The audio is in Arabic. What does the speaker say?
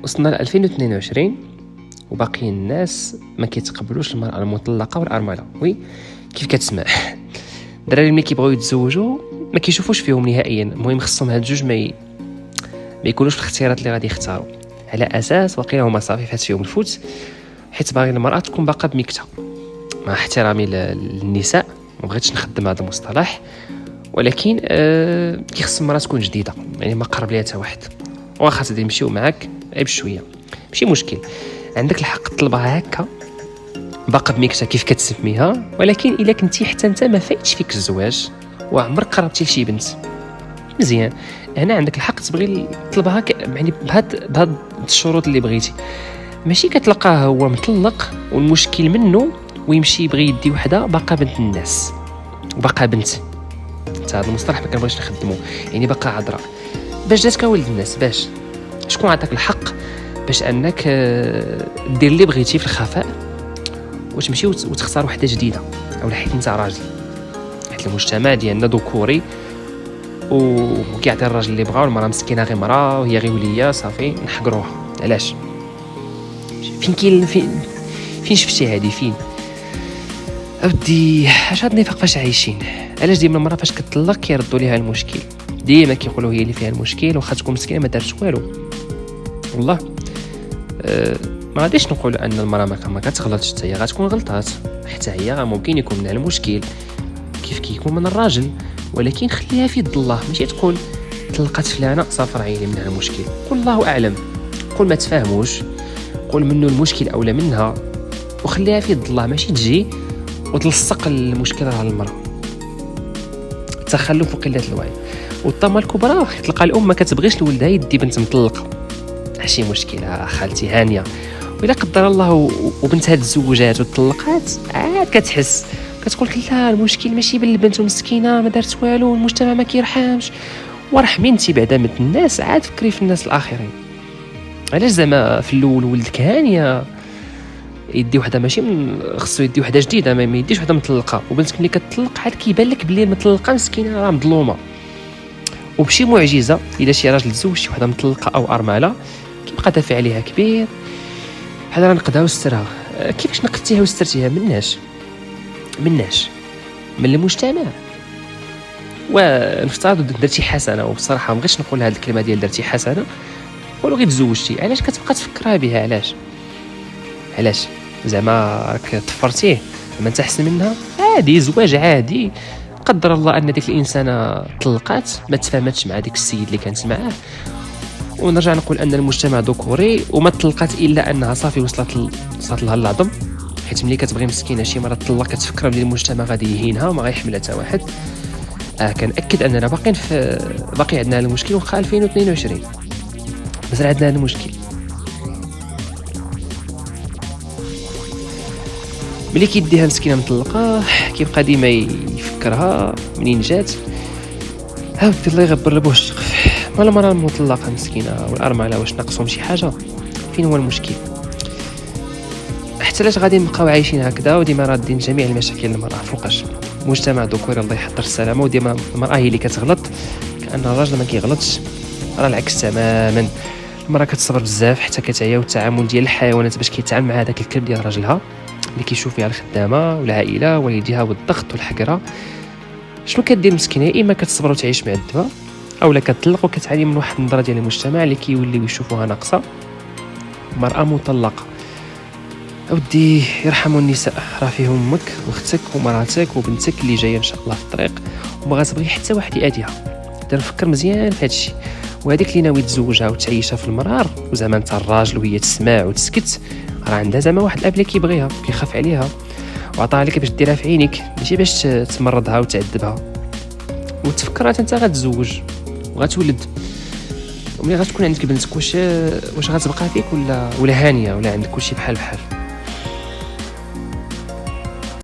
وصلنا ل 2022 وباقي الناس ما كيتقبلوش المرأة المطلقة والأرملة. وي كيف كتسمع الدراري ملي كيبغيو يتزوجوا ما كيشوفوش فيهم نهائيا. المهم خصهم هاد الجوج ما يكونوش في الاختيارات اللي غادي يختاروا على اساس واقيلا هما صافي فات فيهم الفوت، حيت باغي المرأة تكون باقا بميكتها. مع احترامي للنساء ما بغيتش نخدم هذا المصطلح، ولكن كيخص المرأة تكون جديدة، يعني ما قرب ليها حتى واحد. واخا تدي يمشيو معاك غير بشويه ماشي مشكل، عندك الحق تطلبها هكا باقا بميكتها كيف كتسميها. ولكن الا كنتي حتى انت ما فايتش فيك الزواج وعمرك قربتي لشي بنت مزيان، هنا عندك الحق تبغي تطلبها يعني بهاد الشروط اللي بغيتي. ماشي كتلقاه هو مطلق والمشكل منه ويمشي يبغي يدي وحده باقا بنت الناس وباقا بنت. هذا المصطلح ما كنبغيش نخدمه، يعني باقا عذراء. باش جاتك ولد الناس؟ باش شكون عطاك الحق باش انك دير اللي بغيتي في الخفاء وتمشي وتختار وحده جديده؟ او حيت انت راجل، حيت المجتمع ديالنا ذكوري وكيعطي الراجل اللي بغا، والمراه مسكينه غير مراه وهي غير وليه صافي نحقروها. علاش؟ فين كاين فين شفتي هذه؟ فين اودي اش هاد النفاق فاش عايشين؟ علاش ديما المراه فاش كتطلق كيردوا ليها المشكل؟ ديما كيقولوا هي اللي فيها المشكل، واخا تكون مسكينه ما دارت والو. والله ما غاديش نقول ان المراه ما كتغلطش، حتى هي غتكون غلطات، حتى هي ممكن يكون منها المشكل كيف كيكون من الراجل. ولكن خليها في يد الله، ماشي تقول طلقت فلانه صافر عيني منها المشكل. قول الله اعلم، قول ما تفاهموش، قول منه المشكل اولا منها، وخليها في يد الله. ماشي تجي وتلصق المشكل على المراه. التخلف وقله الوعي والطامه الكبرى. تلقى الام ما كتبغيش لولدها يدي بنت مطلقه، ماشي مشكله خالتي هانيه. وإلا قدر الله وبنتها تزوجات وطلقات عاد كتحس كتقول لا المشكل ماشي بالبنت مسكينه ما دارت والو، المجتمع ما كيرحمش. ورحمي انت بعدا من الناس، عاد فكري في الناس الاخرين. علاش زعما في الاول ولدك هانيه يدي وحده ماشي خصو يدي وحده جديده، ما يديش وحده مطلقه. وبنتك ملي كتطلق عاد كيبان لك بلي المطلقه مسكينه راه مظلومه. وبشي معجزه الا شي راجل تزوج شي وحده مطلقه او ارمله كيبقى دافع عليها كبير، بحال راه نقدها وسترها. كيفاش نقدتيها وسترتيها؟ مناش من المجتمع. ونفترض درتي حسنه، وبصراحه ما بغيتش نقول هذه الكلمه ديال درتي حسنه، قولوا غير تزوجتي. علاش كتبقى تفكرها بها؟ علاش زعما راك طفرتيه؟ ما انت احسن منها؟ عادي، زواج عادي. قدر الله ان ديك الانسانه طلقات ما تفاهمتش مع ديك السيد اللي كانت معاه، ونرجع نقول ان المجتمع ذكوري وما طلقات الا انها صافي وصلت لها العظم. حيت ملي كتبغي مسكينه شي مره تطلق كتفكر بلي المجتمع غادي يهينها وما غيحملها حتى واحد. كنأكد اننا باقي عندنا هذا المشكل واخا 2022 مازال عندنا هذا المشكل. ملي كيديها مسكينه مطلقه كيبقى ديما يفكرها منين جات. ودي الله يغبر لبوه السقف. مال المراه المطلقه مسكينه والارمله واش ناقصهم شي حاجه؟ فين هو المشكل؟ حتى لاش غادي نبقاو عايشين هكذا وديما رادين جميع المشاكل للمراه؟ فوقاش مجتمع ذكوري الله يحضر السلامه، وديما المراه هي اللي كتغلط كأن الراجل ما كيغلطش. راه العكس تماما. المراه كتصبر بزاف حتى كتعيا، والتعامل ديال الحيوانات باش كيتعامل مع هذاك الكلب ديال راجلها اللي كيشوف فيها الخدامه والعائله والديها والضغط والحقره. شنو كدير مسكينه؟ يا اما كتصبر وتعيش معذبه، اولا كتطلق وكتعاني من واحد النظره ديال المجتمع اللي كيوليو يشوفوها ناقصه. مرأة مطلقه اودي يرحموا النساء، راه فيهم امك واختك ومراتك وبنتك اللي جايه ان شاء الله في الطريق وما غتبغي حتى واحد يأذيها. نفكر مزيان في هادشي. وهذيك اللي ناوي تزوجها وتعيشها في المرار وزعما انت الراجل وهي تسمع وتسكت، راه عندها زعما واحد الاب اللي كيبغيها كيخاف عليها وعطاها لك باش ديرها في عينيك، ماشي باش تمرضها وتعذبها. وتفكر انت غتزوج وغتولد، وملي غتكون عندك بنتك واش غتبقى فيك ولا هانيه، ولا عندك كلشي بحال